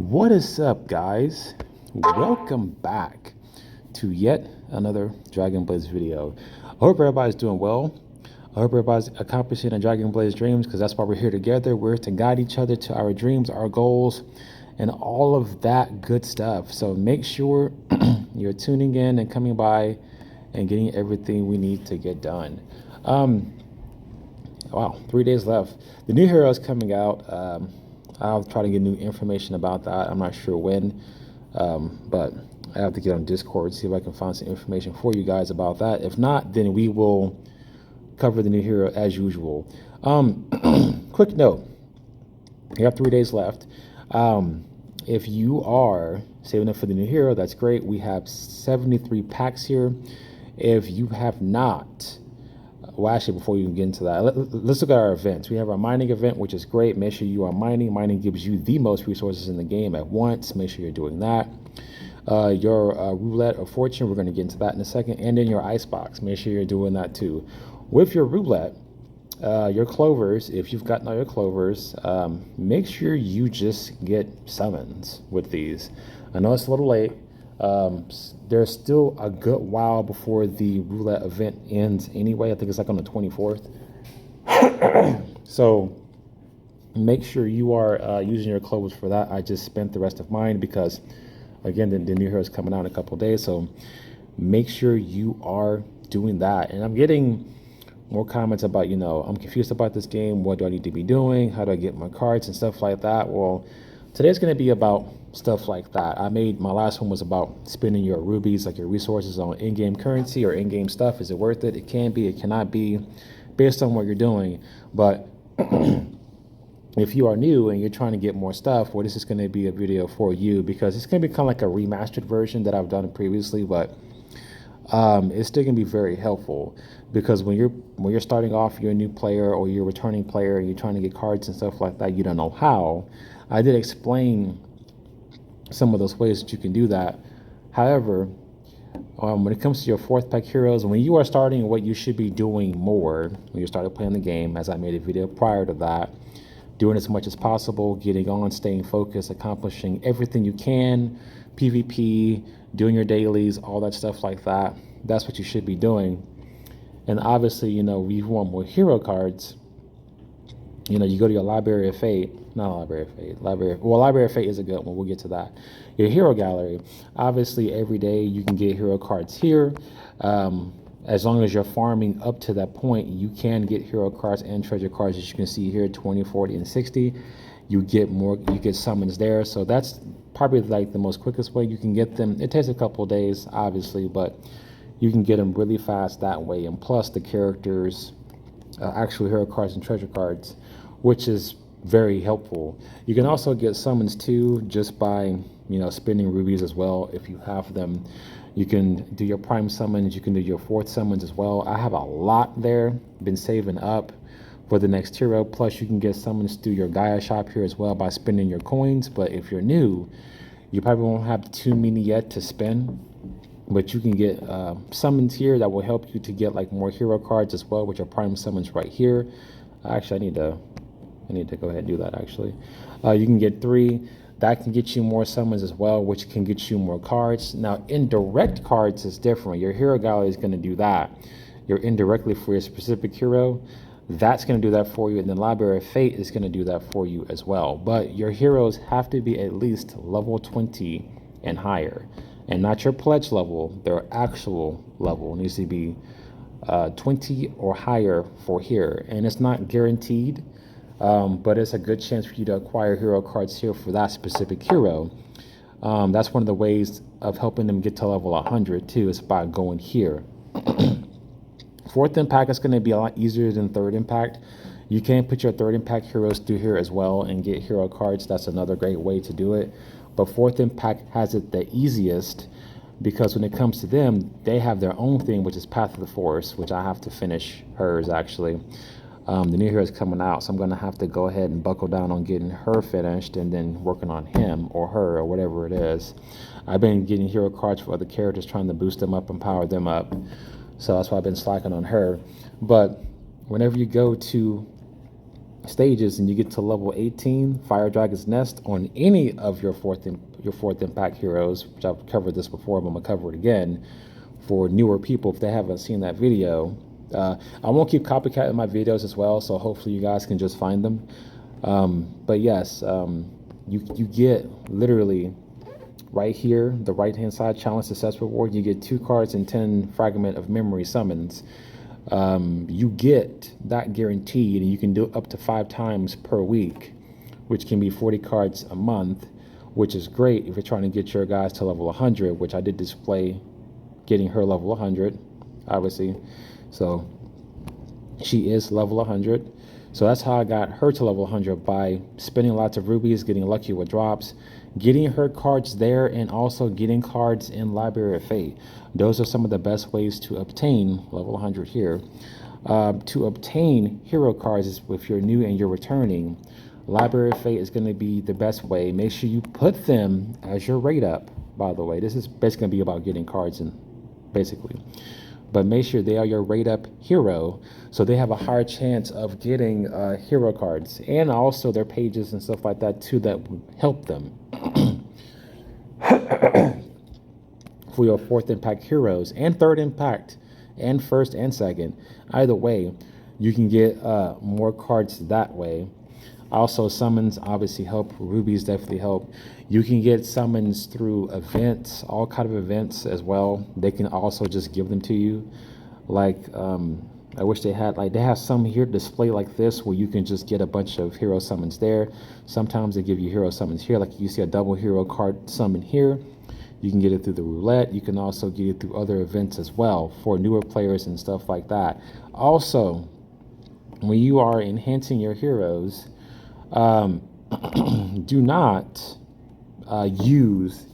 What is up, guys? Welcome back to yet another Dragon Blaze video. I hope everybody's doing well. I hope everybody's accomplishing their Dragon Blaze dreams, because that's why we're here together. We're to guide each other to our dreams, our goals, and all of that good stuff. So make sure you're tuning in and coming by and getting everything we need to get done. Wow, 3 days left. The new hero is coming out. I'll try to get new information about that. I'm not sure when, but I have to get on Discord, see if I can find some information for you guys about that. If not, then we will cover the new hero as usual. Quick note, you have 3 days left. If you are saving up for the new hero, that's great. We have 73 packs here. If you have not, well, actually, before you can get into that, let's look at our events. We have our mining event, which is great. Make sure you are mining. Mining gives you the most resources in the game at once. Make sure you're doing that. Your roulette of fortune, we're going to get into that in a second. And then your icebox, make sure you're doing that too. With your roulette, your clovers, if you've gotten all your clovers, make sure you just get summons with these. I know it's a little late. There's still a good while before the roulette event ends anyway. I think it's like on the 24th. So make sure you are using your clovers for that. I just spent the rest of mine because, again, the new hero is coming out in a couple of days. So make sure you are doing that. And I'm getting more comments about, I'm confused about this game. What do I need to be doing? How do I get my cards and stuff like that? Well, today's going to be about stuff like that. My last one was about spending your rubies, like your resources, on in-game currency or in-game stuff. Is it worth it? It can be, it cannot be, based on what you're doing. But if you are new and you're trying to get more stuff, well, this is going to be a video for you, because it's going to be kind of like a remastered version that I've done previously, but it's still going to be very helpful, because when you're starting off, you're a new player or you're a returning player and you're trying to get cards and stuff like that, you don't know how. I did explain some of those ways that you can do that. However, when it comes to your fourth pack heroes, when you are starting, what you should be doing more when you started playing the game, as I made a video prior to that, doing as much as possible, getting on, staying focused, accomplishing everything you can, PvP, doing your dailies, all that stuff like that. That's what you should be doing. And obviously, we want more hero cards. You go to your Library of Fate, not Library of Fate, Library of Fate is a good one, we'll get to that. Your hero gallery, obviously every day you can get hero cards here. As long as you're farming up to that point, you can get hero cards and treasure cards, as you can see here, 20, 40, and 60. You get summons there, so that's probably like the most quickest way you can get them. It takes a couple of days, obviously, but you can get them really fast that way. And plus the characters, actual hero cards and treasure cards, which is very helpful. You can also get summons too, just by spending rubies as well. If you have them, you can do your prime summons, you can do your fourth summons as well. I have a lot there, been saving up for the next hero. Plus you can get summons through your Gaia shop here as well by spending your coins. But if you're new, you probably won't have too many yet to spend, but you can get summons here that will help you to get like more hero cards as well, with your prime summons right here. Actually, I need to go ahead and do that. Actually, you can get 3. That can get you more summons as well, which can get you more cards. Now, indirect cards is different. Your hero gallery is going to do that. You're indirectly for your specific hero, that's going to do that for you. And then Library of Fate is going to do that for you as well. But your heroes have to be at least level 20 and higher. And not your pledge level, their actual level needs to be 20 or higher for here. And it's not guaranteed, but it's a good chance for you to acquire hero cards here for that specific hero. That's one of the ways of helping them get to level 100 too, is by going here. Fourth impact is going to be a lot easier than third impact. You can put your third impact heroes through here as well and get hero cards. That's another great way to do it. But fourth impact has it the easiest, because when it comes to them, they have their own thing, which is Path of the Forest, which I have to finish hers actually. The new hero is coming out, so I'm going to have to go ahead and buckle down on getting her finished and then working on him or her or whatever it is. I've been getting hero cards for other characters, trying to boost them up and power them up. So that's why I've been slacking on her. But whenever you go to stages and you get to level 18, Fire Dragon's Nest on any of your fourth impact heroes, which I've covered this before, but I'm gonna cover it again for newer people if they haven't seen that video. I won't keep copycatting my videos as well, so hopefully you guys can just find them. But yes, you get literally right here, the right hand side, challenge success reward. You get 2 cards and 10 fragment of memory summons. You get that guaranteed, and you can do it up to 5 times per week, which can be 40 cards a month, which is great if you're trying to get your guys to level 100, which I did display getting her level 100, obviously. So she is level 100. So that's how I got her to level 100, by spending lots of rubies, getting lucky with drops, getting her cards there, and also getting cards in Library of Fate. Those are some of the best ways to obtain level 100 here. To obtain hero cards is if you're new and you're returning. Library of Fate is going to be the best way. Make sure you put them as your rate up, by the way. This is basically going to be about getting cards in, basically. But make sure they are your rate up hero, so they have a higher chance of getting hero cards, and also their pages and stuff like that too, that will help them. For your 4th impact heroes and 3rd impact and 1st and 2nd, either way, you can get more cards that way. Also, summons obviously help. Rubies definitely help. You can get summons through events, all kind of events as well. They can also just give them to you. Like, I wish they had, like, they have some here display like this where you can just get a bunch of hero summons there. Sometimes they give you hero summons here. Like you see a double hero card summon here. You can get it through the roulette. You can also get it through other events as well for newer players and stuff like that. Also, when you are enhancing your heroes, do not use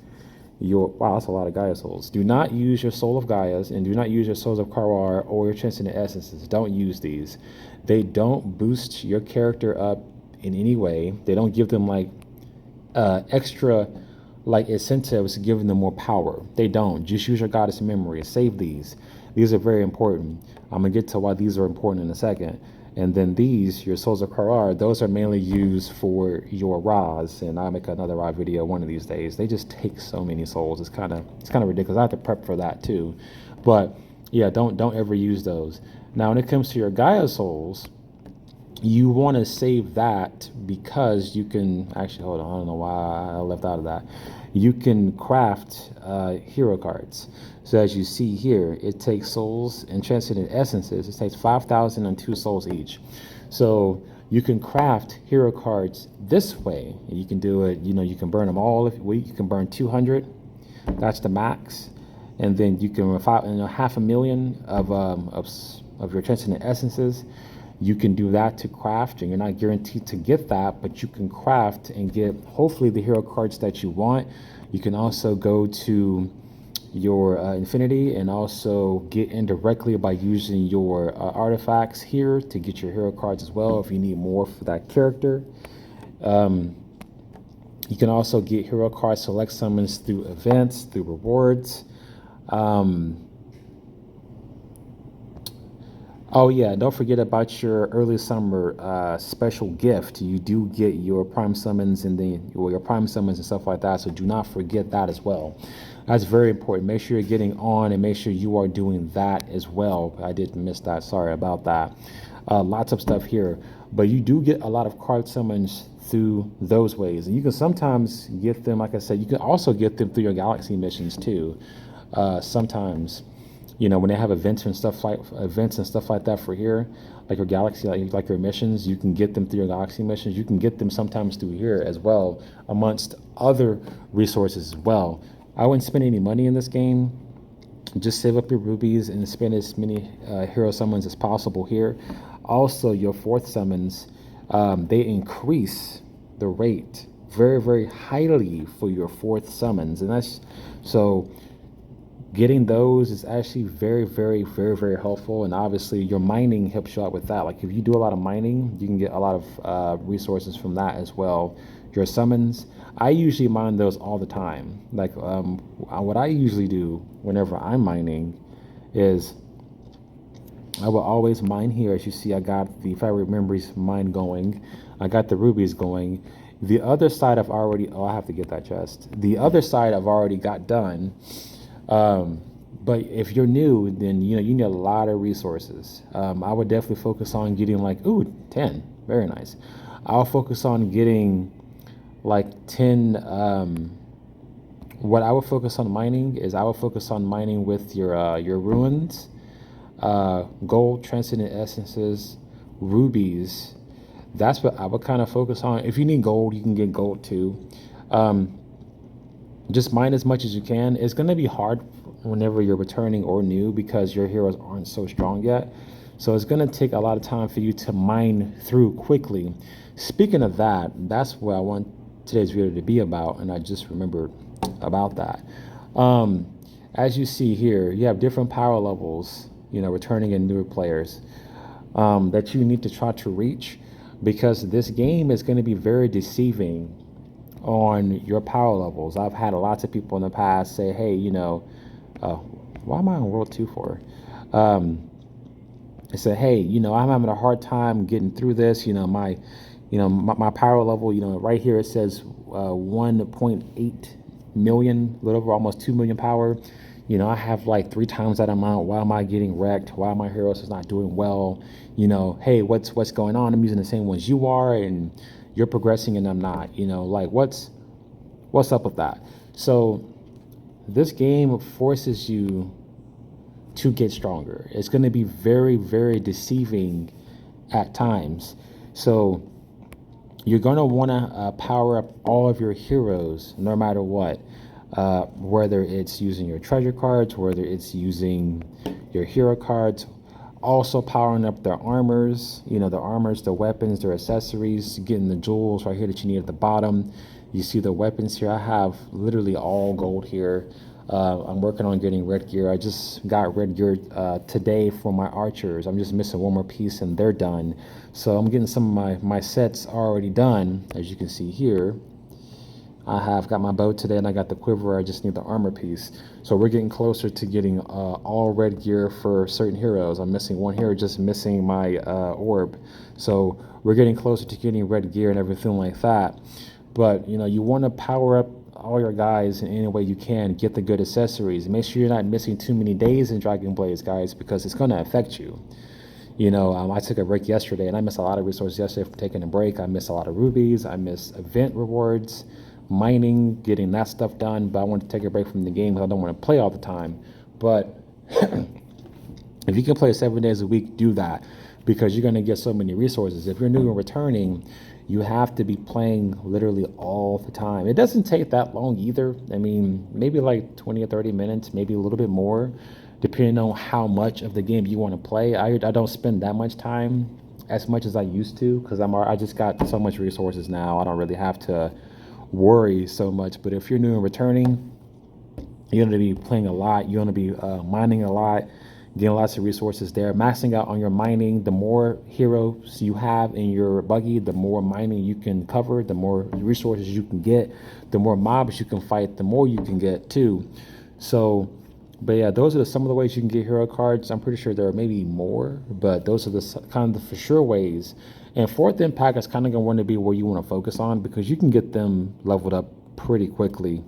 your, wow, that's a lot of Gaia souls. Do not use your Soul of Gaia's, and do not use your Souls of Karwar or your Transcendent Essences. Don't use these. They don't boost your character up in any way. They don't give them like extra like incentives, giving them more power. They don't. Just use your Goddess memory. Save these. These are very important. I'm gonna get to why these are important in a second. And then these, your Souls of Karar, those are mainly used for your Ras, and I'll make another Ra video one of these days. They just take so many souls. It's kind of ridiculous. I have to prep for that too. But yeah, don't ever use those. Now, when it comes to your Gaia souls, you want to save that because you can actually, hold on, I don't know why I left out of that. You can craft hero cards. So as you see here, it takes souls and transcendent essences. It takes 5,002 souls each. So you can craft hero cards this way. You can do it, you know, you can burn them all. If you can burn 200, that's the max. And then you can, 500,000 of your transcendent essences. You can do that to craft, and you're not guaranteed to get that, but you can craft and get hopefully the hero cards that you want. You can also go to your infinity and also get in directly by using your artifacts here to get your hero cards as well if you need more for that character. You can also get hero card select summons through events, through rewards. Oh yeah, don't forget about your early summer special gift. You do get your prime summons and then your prime summons and stuff like that, so do not forget that as well. That's very important. Make sure you're getting on and make sure you are doing that as well. I did miss that, sorry about that. Lots of stuff here, but you do get a lot of card summons through those ways, and you can sometimes get them, like I said, you can also get them through your galaxy missions too. Sometimes, you know, when they have events and stuff like that for here, like your galaxy, like your missions, you can get them through your galaxy missions. You can get them sometimes through here as well, amongst other resources as well. I wouldn't spend any money in this game. Just save up your rubies and spend as many hero summons as possible here. Also, your fourth summons, they increase the rate very, very highly for your fourth summons, and that's so. Getting those is actually very, very, very, very helpful, and obviously your mining helps you out with that. Like if you do a lot of mining, you can get a lot of resources from that as well. Your summons, I usually mine those all the time. Like what I usually do whenever I'm mining is I will always mine here. As you see, I got the fabric memories mine going. I got the rubies going. The other side I've already, oh, I have to get that chest. The other side I've already got done. Um, but if you're new, then you need a lot of resources. I would definitely focus on getting like, ooh, 10. Very nice. I'll focus on getting like 10. What I would focus on mining is I would focus on mining with your ruins, gold, transcendent essences, rubies. That's what I would kind of focus on. If you need gold, you can get gold too. Um, just mine as much as you can. It's going to be hard whenever you're returning or new because your heroes aren't so strong yet. So it's going to take a lot of time for you to mine through quickly. Speaking of that, that's what I want today's video to be about, and I just remembered about that. Um, as you see here, you have different power levels, returning and newer players that you need to try to reach because this game is going to be very deceiving on your power levels. I've had lots of people in the past say, hey, why am I on World 2 for? They said, hey, I'm having a hard time getting through this. My power level, right here it says 1.8 million, a little over almost 2 million power. I have like 3 times that amount. Why am I getting wrecked? Why my heroes is not doing well? Hey, what's going on? I'm using the same ones you are, and you're progressing and I'm not. Like what's up with that? So this game forces you to get stronger. It's going to be very, very deceiving at times. So you're going to want to power up all of your heroes no matter what. Whether it's using your treasure cards, whether it's using your hero cards, also powering up their armors, the armors, the weapons, their accessories, getting the jewels right here that you need at the bottom. You see the weapons here. I have literally all gold here. I'm working on getting red gear. I just got red gear today for my archers. I'm just missing one more piece and they're done. So I'm getting some of my sets already done, as you can see here. I have got my bow today and I got the quiver. I just need the armor piece. So we're getting closer to getting all red gear for certain heroes. I'm missing one hero, just missing my orb. So we're getting closer to getting red gear and everything like that. But you want to power up all your guys in any way you can. Get the good accessories. Make sure you're not missing too many days in Dragon Blaze, guys, because it's going to affect you. I took a break yesterday and I missed a lot of resources yesterday from taking a break. I missed a lot of rubies. I missed event rewards, mining, getting that stuff done. But I wanted to take a break from the game because I don't want to play all the time. But if you can play 7 days a week, do that because you're going to get so many resources. If you're new and returning, you have to be playing literally all the time. It doesn't take that long either. I mean, maybe like 20 or 30 minutes, maybe a little bit more, depending on how much of the game you want to play. I don't spend that much time as much as I used to because I just got so much resources now. I don't really have to worry so much. But if you're new and returning, you're going to be playing a lot. You're going to be mining a lot, getting lots of resources there, maxing out on your mining. The more heroes you have in your buggy, the more mining you can cover, the more resources you can get, the more mobs you can fight, the more you can get too. So, but yeah, those are some of the ways you can get hero cards. I'm pretty sure there are maybe more, but those are the kind of the for sure ways. And fourth impact is kind of going to want to be where you want to focus on because you can get them leveled up pretty quickly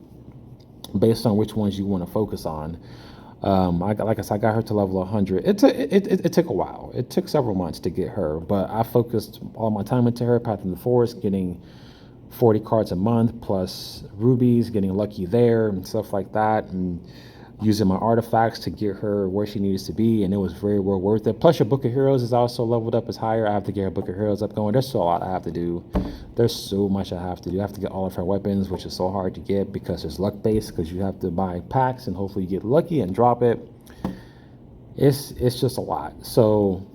based on which ones you want to focus on. Like I said, I got her to level 100. It took a while. It took several months to get her, but I focused all my time into her, Path in the Forest, getting 40 cards a month plus rubies, getting lucky there and stuff like that, and using my artifacts to get her where she needs to be, and it was very well worth it. Plus, your Book of Heroes is also leveled up, is higher. I have to get her Book of Heroes up going. There's still a lot I have to do. There's so much I have to do. I have to get all of her weapons, which is so hard to get because there's luck based, because you have to buy packs and hopefully you get lucky and drop it. It's just a lot. So,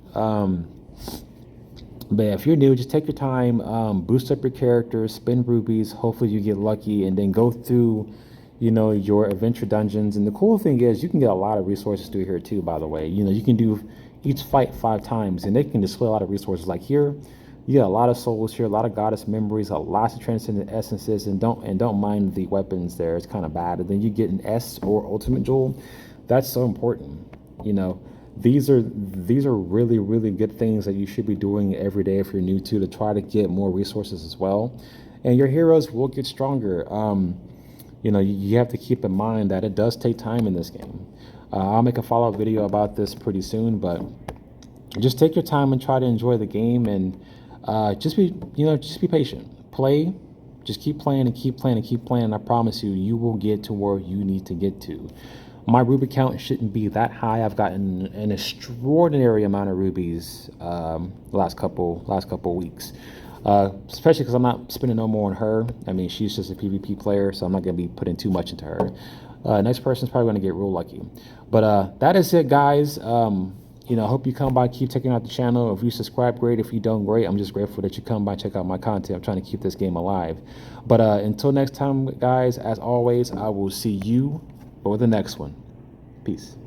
but if you're new, just take your time, boost up your characters, spend rubies. Hopefully you get lucky, and then go through your adventure dungeons. And the cool thing is you can get a lot of resources through here too, by the way. You can do each fight 5 times and they can display a lot of resources. Like here, you get a lot of souls here, a lot of goddess memories, a lot of transcendent essences, and don't mind the weapons there. It's kind of bad. And then you get an S or ultimate jewel. That's so important. these are really, really good things that you should be doing every day if you're new to try to get more resources as well, and your heroes will get stronger. You have to keep in mind that it does take time in this game. I'll make a follow-up video about this pretty soon, but just take your time and try to enjoy the game, and just be patient. Play, just keep playing and keep playing and keep playing. And I promise you, you will get to where you need to get to. My ruby count shouldn't be that high. I've gotten an extraordinary amount of rubies last couple weeks. Especially because I'm not spending no more on her. I mean, she's just a PvP player, so I'm not going to be putting too much into her. Next person's probably going to get real lucky. But that is it, guys. I hope you come by, keep checking out the channel. If you subscribe, great. If you don't, great. I'm just grateful that you come by, check out my content. I'm trying to keep this game alive. But until next time, guys, as always, I will see you for the next one. Peace.